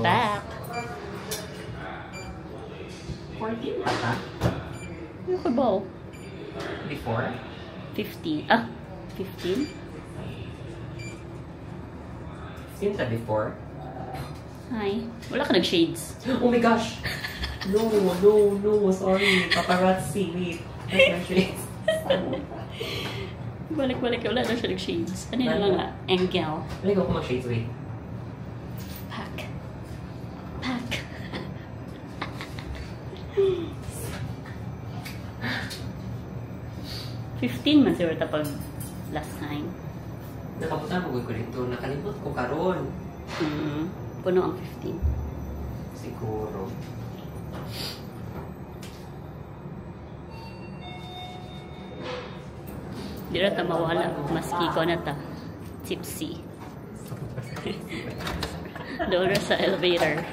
Back. 14 ata? Ano ko ba? Before? 15. Ah, 15? Since before? Hi. Wala ka nag-shades. Oh my gosh! No, sorry. Paparazzi, wait. That's my shades. Balik-balik. Wala na siya nag-shades. Ano na lang nga? Engel. Balik ako mag-shades, wait. Pack. 15 man siguro tapag last time. Nakabutan mo ko dito. Nakalimot ko karon. Puno ang 15. Siguro. Di na ta mawala. Maski ko na ta. Tipsy. Doon na sa elevator.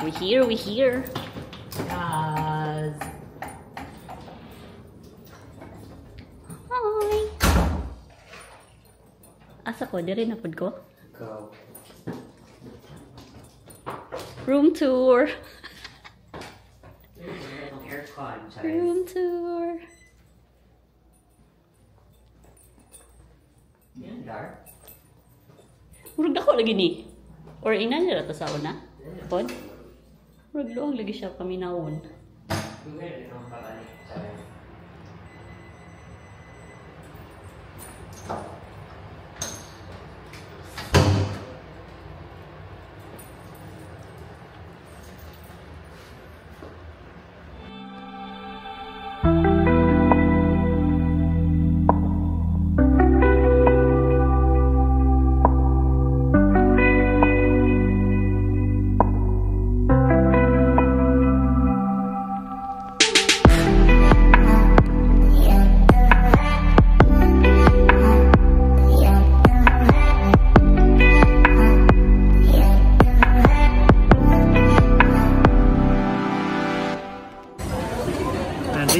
We here. Yes. Hi. Asa ko? Di rin napod ko? Go. Room tour. Aircon, Room tour. Yan, dark. Murag dako lagi ni. Or ina nila to sa una? Pod? Murag doong lagi siya paminawon.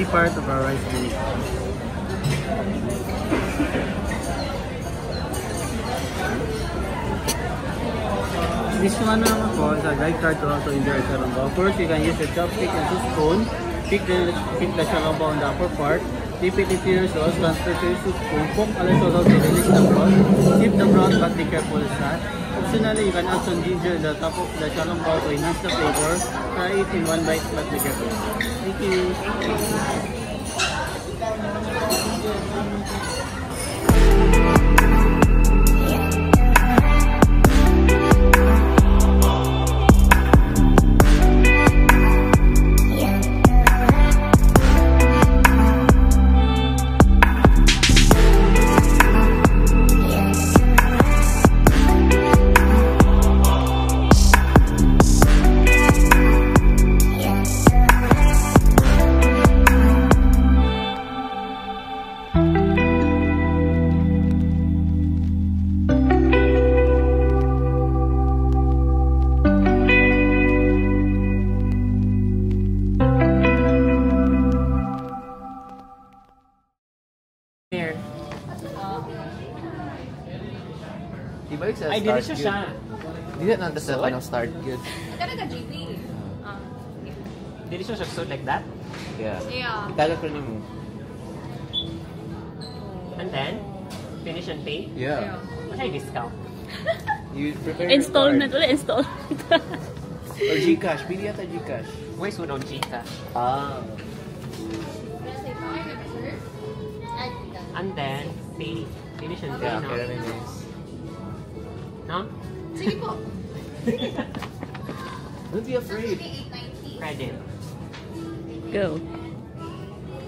Part of our rice bowl. This one naman po is a guide card to also enjoy Shalomba. First, you can use the chopstick and two spoon. Pick the Shalomba on the upper part. Dip it into your sauce. Transfer to your spoon. Cook a little to release the broth. Sip the broth, but be careful with that. Optionally, you can add some ginger at the top of the Shalomba to enhance the flavor. Try it in one bite, but be careful. Thank you. Di ba yung sa Ay, start dili siya good? siya. Di na nang sa kanang start good. Ikaw na JP. Dili siya suit like that. Yeah. Yeah. Italag ko ni mo. And then, finish and pay. Yeah. What's discount? You prepare Installment your ulit, installment. card. Or Gcash. Pili yata Gcash. Where's one on Gcash? Ah. And then, pay. Finish and pay, Yeah, no? kaya na yun. No? Sige po. Don't be afraid. 890. Credit. Go.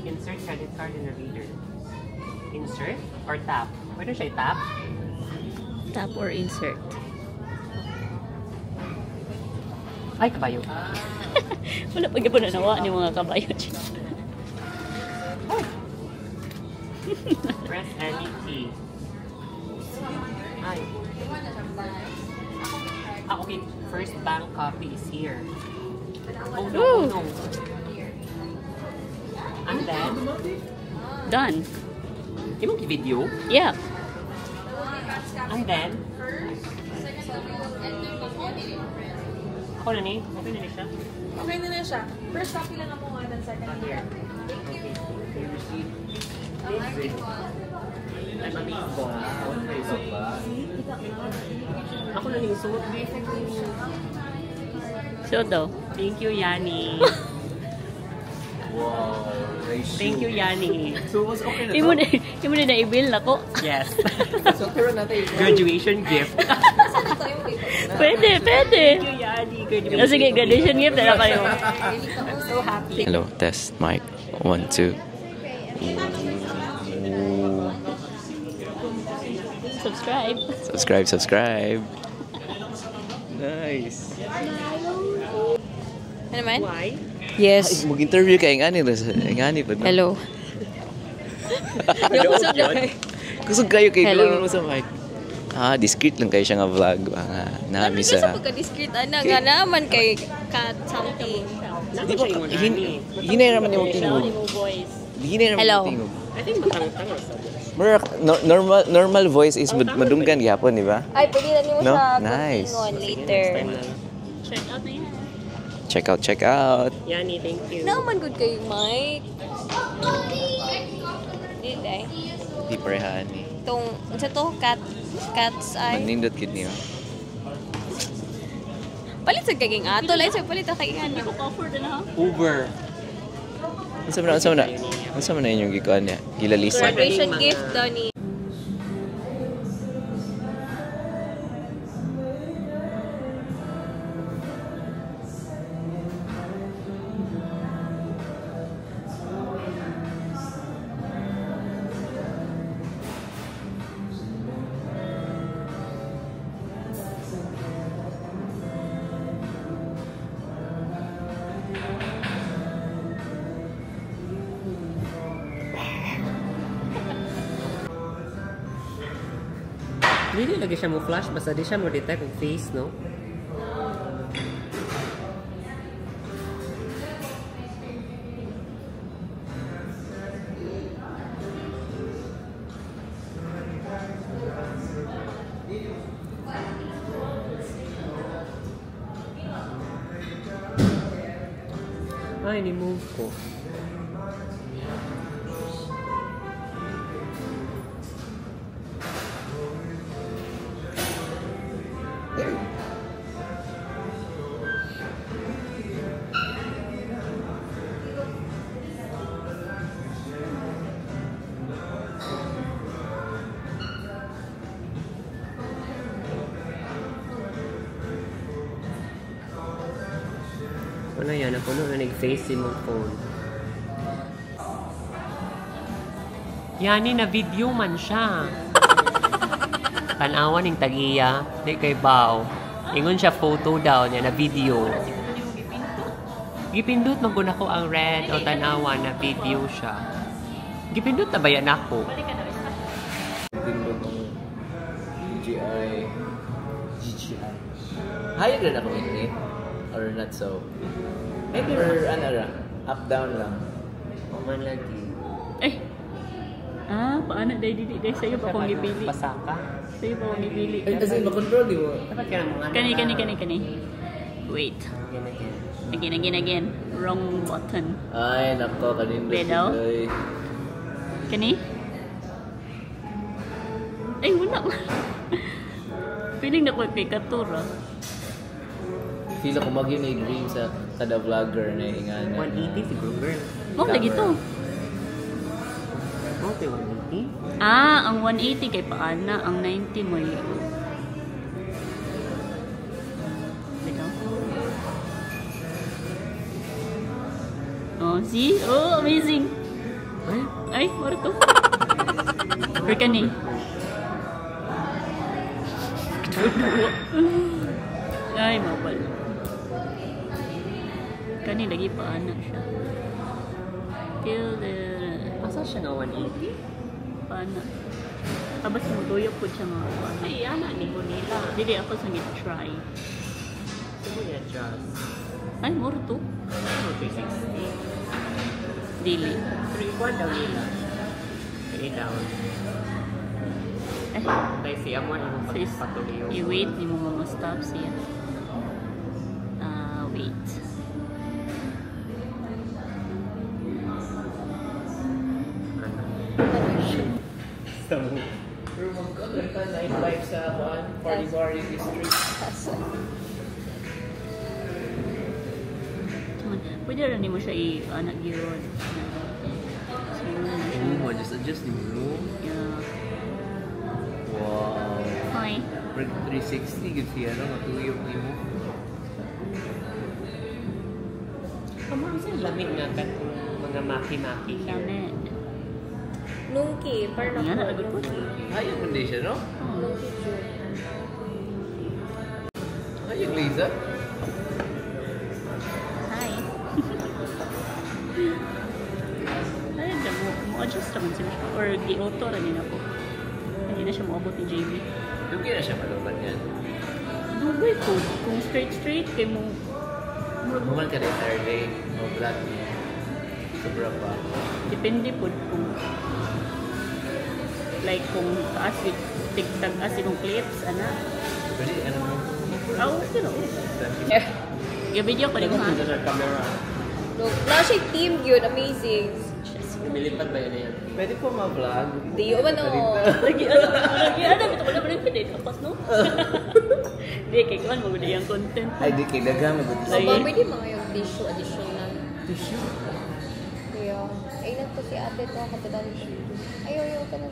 Insert credit card in the reader. Insert or tap? Pwede siya i-tap? Tap or insert. Ay, kabayo. Wala pa gyapon na nawa ni mga kabayo. Press any key. Ay. Ah, okay. First bank copy is here. Oh no, oh no. And then, Done. imong video. Yeah. And then, ako na ni. Okay na ni siya. Okay na na siya. First copy lang ako nga ng second Not here. Okay. I'm a baseball. Ako na ni suot. So daw. Thank you, Yani. Wow. Nice Thank you, Yani. So, was okay na Imo na na-i-bill na ko. Yes. So, tira natin. Graduation gift. Pwede, pwede. Thank you, Yani. Graduation Oh, sige, graduation gift na kayo. I'm so happy. Hello, test mic 1 2. Subscribe. Subscribe. Nice. Ano man? Why? Yes. Mag-interview ka ngani pa. Hello. Kusog kayo kay Hello. Hello sa mic. Discreet lang kayo siya nga vlog. Nami Sa sa... pagka-discreet, ana nga naman kay Kat something. Di ba, hinay naman yung tingog. Boys. Hinay naman Hello. yung tingog. I think matang-tang sa Normal voice is madunggan gyapon, di ba? Ay, pwede na niyo No? siya Nice. continuon later. Check out na yan. Check out. Yani, thank you. Naman good kay Mike. Did ay. Di parehaan ni. Itong, sa to, cat's eye. Manindot kid niyo. Palit sa kaging ato. Lain sa palit sa kaging Hindi ano. ko offer na ha. Uber. Unsa man na inyong gikuan niya? Gilalisa. Graduation gift daw ni. Hindi lagi siya mo flash, basta di siya mo detect ang face, no? Ay, ni-move ko. Ano yan? Ako na nag-face yung phone. Yani, na video man siya. Tanawan yung tagiya. Di kay Bao. Ingon siya photo daw niya na video. Gipindot man ko na ko ang red o tanawan na video siya. Gipindot na ba yan ako? Tindog ang GGI. Higher na ako ini? Or not so? Or ano lang? Up, down lang? O man lagi. Eh, Paano dahil dili dahil sa'yo pa akong ipili. Pasaka. Sa'yo pa akong ipili. Kasi makontrol di mo. Dapat ka naman. Kani. Wait. Again. Wrong button. Ay, nako, kanina. Bedaw? Kani? Ay, wala. Feeling na ko kay Katura. Feel ako mag-green sa kada vlogger na ingana. 180 siguro, girl. Lagi to. Okay, 180. Ang 180 kay Paana, ang 90 mo yun. Oh, see? Oh, amazing. Ay, mara to. Pero kani. Ay, mabal. Kani, lagi Paana siya. Till the... Asa siya nga 180? Paana. Abas mo, doyo po siya mga paana. Ay, ana, ni mo nila. Dili ako sa try. Sige niya, just. Ay, mura to. Ano, 360? Dili. 3-1 daw nila. 3 down. Eh, Kaya siya mo, yung sis, patuloy yung... i-wait, di mo stop siya. Wait. Pero magkaganda nightlife sa Paribari District. Pwede rin mo siya i-anak yun. Oh, just adjust the room. Yeah. Wow. Hi. 360 good siya, no? Matuyok niyo mo. Kamang sa lamig nga ka mga maki-maki siya. Lamit. Nungki, parang Nga, ako. nalagod ko. Ayun mo din siya, no? Nungki June. Ayun, Liza. Hi. Ay, mo-adjust naman siya. Or gi-auto rin din ako. Hindi na siya maabot ni JB. Dugi na siya maluman yan. Dugay ko. Kung straight, kay mo... Muman ka rin Saturday. O black. Sobra pa. Depende po kung... Like, kung taas with tigtag as yung clips, ana. Pwede, ano mo? Okay no. I-video ko rin ha. camera. Look, na siya team yun, amazing. Nilipad ba yun yan? Pwede po ma-vlog. Di ba no? Lagi, ito ko na ba yung tapos no? Hindi, kay Kwan, maganda yung content. Ay, di kay daga. Ay. Mabang pwede mga yung additional. Tissue. Kaya, ay nagpo si ate to, katadaan siya. Ayaw ka na.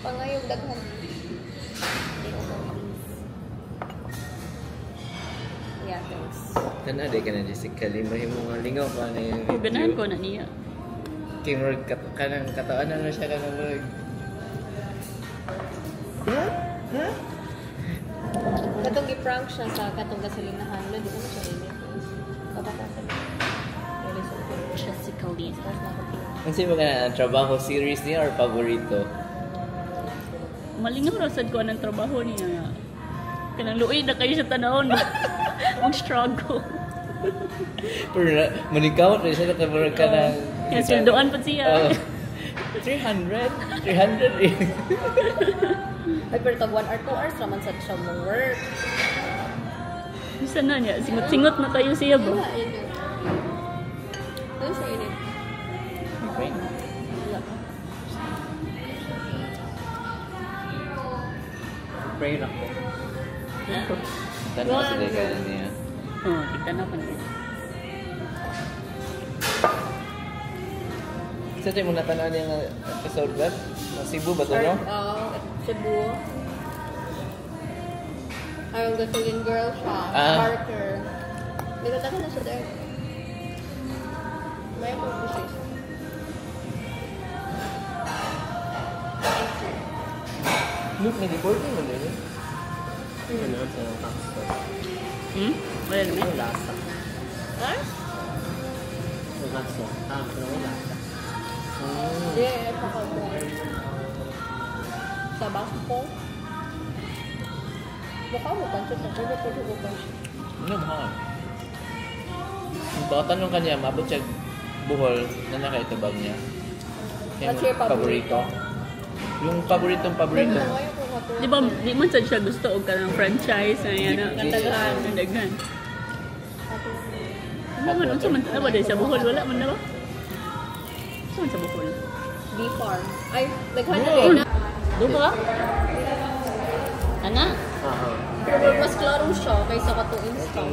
Pangayong daghan. Yeah, thanks. Kana, di ka na Jessica. Limahin mo nga lingaw pa na yung Oh, ganahan ko na niya. Kimurag kanang kataan na siya kanang lord. Katong i-prank siya sa katong gasolinahan. Lo, di ko na siya init. Kapatasan. Jessica Lee. Ang sino ka na ang trabaho series niya or paborito? Malingaw raw sad ko anong trabaho niya. Kanang luoy na kayo sa tanawon. Ang struggle. Pero manikaw rin siya nakamurag ka ng... Kaya sildoan pa siya. 300? 300 eh. Ay, pero tag 1 or 2 hours naman sa siya mong work. Bisa na niya. Singot-singot na kayo siya ba? Wala, yun yun. Ano sa init? Wala. Pray na ko. Tanong sa dekada niya. Oo, kita na pa niya. Sa tayo mo natanaan niya nga episode ba? Cebu ba ito, no? Cebu. Ayong gasolin girl siya. Parker. May kataka na siya there. May ako po siya. Look, nag-reporting mo din eh. Ano sa Pakistan? Wala naman. Ang lasa. Ha? Ang lasa. Pero ang lasa. Yeah, pakabong. Sa bangko. Mukha mo pancit na pwede ko pancit. Ano ba? Kung tatanong ka niya, mabot siya buhol na nakaitubag niya. What's your paborito? Yung paborito. Di ba, di man sad siya gusto og kanang franchise na yan, katagahan, daghan. Ano man, unsa man, ano ba dahil sa Bohol? Wala man na ba? Unsa man sa Bohol? B-Farm. Ay, naghan na rin na. Doon ba? Ana? Pero mas klaro siya kaysa katong instant.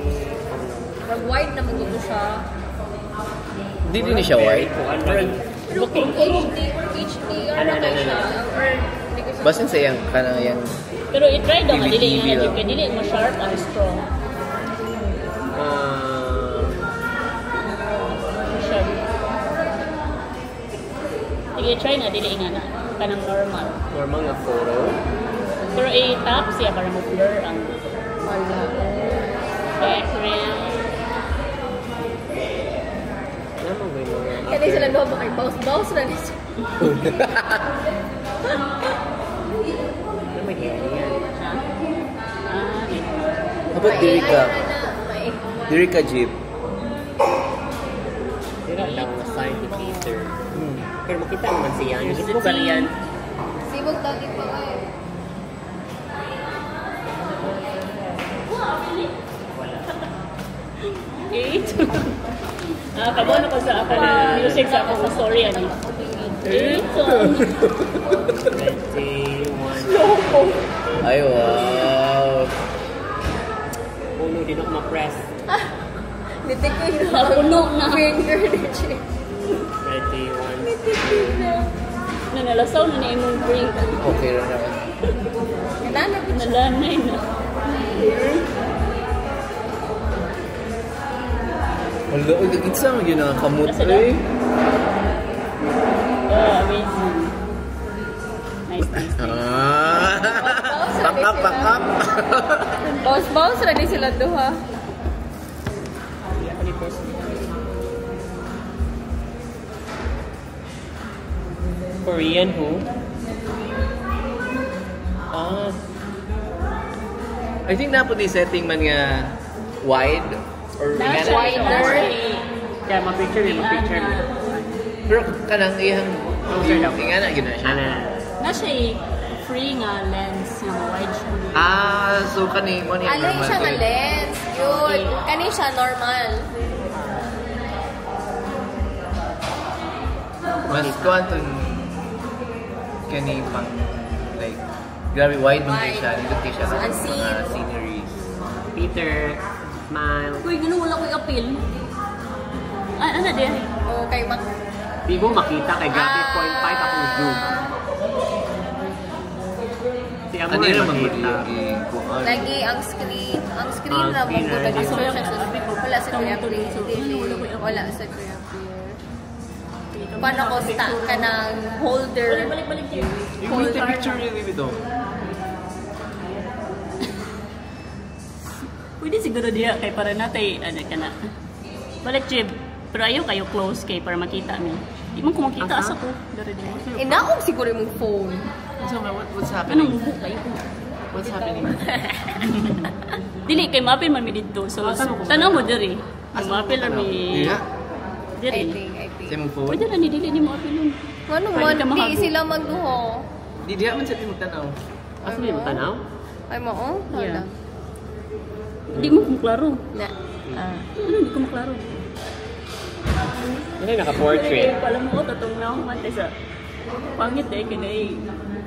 Pag wide naman dito siya. Hindi din siya white. Pero kung HDR na kayo siya, or hindi ko siya. Basin sa yang kanang yang Pero i-try daw nga, dili TV nga, lang. dili mo sharp and strong. Sharp. Sige, try na, dili nga na. Kanang normal. normal nga photo. Pero i-tap siya para mo-blur ang background. Ano mo mga Kaya sila doon ba kay bounce na rin siya. Ano may yan? Dapat diri ka. Diri ka jeep. Sira lang na scientificator. Pero makita naman siya. Isip ba yan? Sibog daw dito eh. Eight. Kabono ko sa ako na music sa akong story ani. Eight. Ay, wow. Puno din ako ma-press. Nitikin na. Napuno na. Finger na siya. Ready, one. Nitikin na. Nanalasaw na niya imong drink. Okay rin naman. Nananap siya. Nalanay na. Wala, gagitsa mo yun ang kamot Nasa eh. Oh, amazing. Nice, nice. Pakap. Bounce ready sila duha. Korean who? I think na po ni setting man nga wide or Nasa wider. Kaya ma-picture mo. pero kanang iyang Closer daw. nga na yun na siya. Nasa free nga lens nga wide siya. So kani mo ni Alay siya nga lens. Yun. Kani siya normal. Mas kuanton kani pang like grabe wide man Wide. siya dito siya sa Ang scene. mga sceneries. Peter, smile. Uy, gano'n wala ko i-appeal. Ano din? O kay Mac. Di mo makita kay grabe 0.5 akong zoom. Si Amo Ano rin naman makita. kuan. Lagi ang screen. Ang screen Ang na screen, magbuta right? sa social sa wala sa Kuya Play. Wala ko i-appeal. Wala sa Kuya Play. Paano ko stack ka ng holder? Balik. You need the picture really with them. Pwede siguro diya kay para natay ano ka na. Balik Jib. Pero ayaw kayo close kay para makita mi. Di man ko makita asa ko. Dari din. Inaong siguro yung phone. So what's Anong happening? mubo kayo? What's happening? Dili kay mapil man mi didto. So tanaw mo diri. Mapil man mi. Yeah. I Diri. think. Sa imong phone. Pwede ra ni dili ni mapil nun. Ano Pwede ka man, di makago. sila magduho. Di diha man sa timog tanaw. Asa mo yung tanaw? Ay mo, oh? Yeah. Hala. Di mo kung klaro. Na. Ano di ko maklaro. Ano yung naka-portrait? Pala mo katong na ako mante sa pangit kinay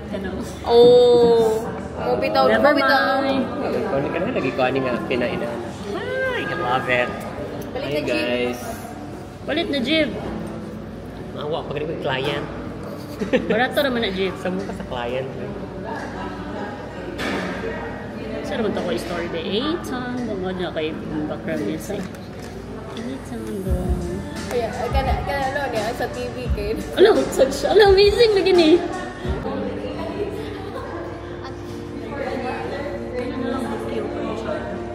kanaw. Oh. Mubitaw. Never mind. Kung ka na lagi ko ani nga pinainaan. Ay, I love it. Balik Hi na, Jim. guys. Palit na Jib. Mawa pag ko client. Barato naman na Jib. Sa ka sa client. Saan naman ito ko story day? 8 ton. Bangod na kay background music. 8 ton dong. Kaya, ano niya, sa TV kayo. Alam, alam, amazing lagi ni.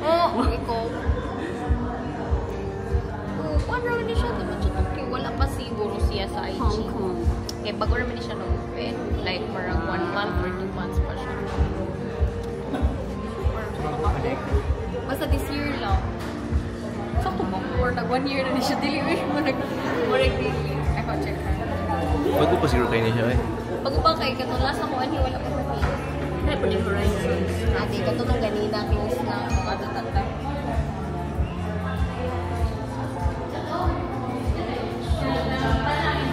Oh, ikaw. Paano naman siya? Diba siya okay? Wala pa siguro siya sa IG. Hong Kong. Okay, bago naman siya na-open. Like, parang 1 month or 2 months pa siya. Basta this year lang. Sakto ba? Or nag 1 year na siya. Dili mo nag-dili. Ako, check her. Bago pa siguro kayo niya siya eh. Pag ba kay katulas ako ani wala pa sa pili. Kaya po yung horizons. Ate katulong ganina kinis na katatata.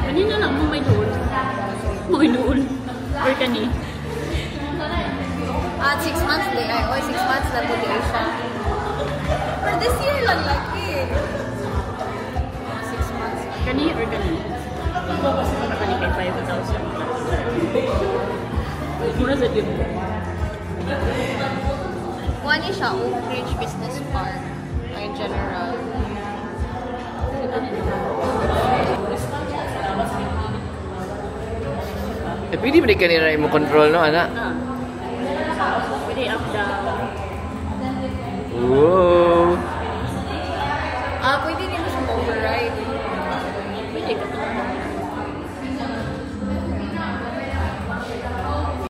Kanina lang mo may doon. May doon. Or kani. At 6 months day ay oy 6 months na to di siya. For this year lang lagi. 6 months. Kani or kani. Kani kay 5,000. Mura sa dito. Kuha niya siya, Oak Ridge Business Park. In general. Pwede ba di kanina mo control, no, anak? Pwede up down.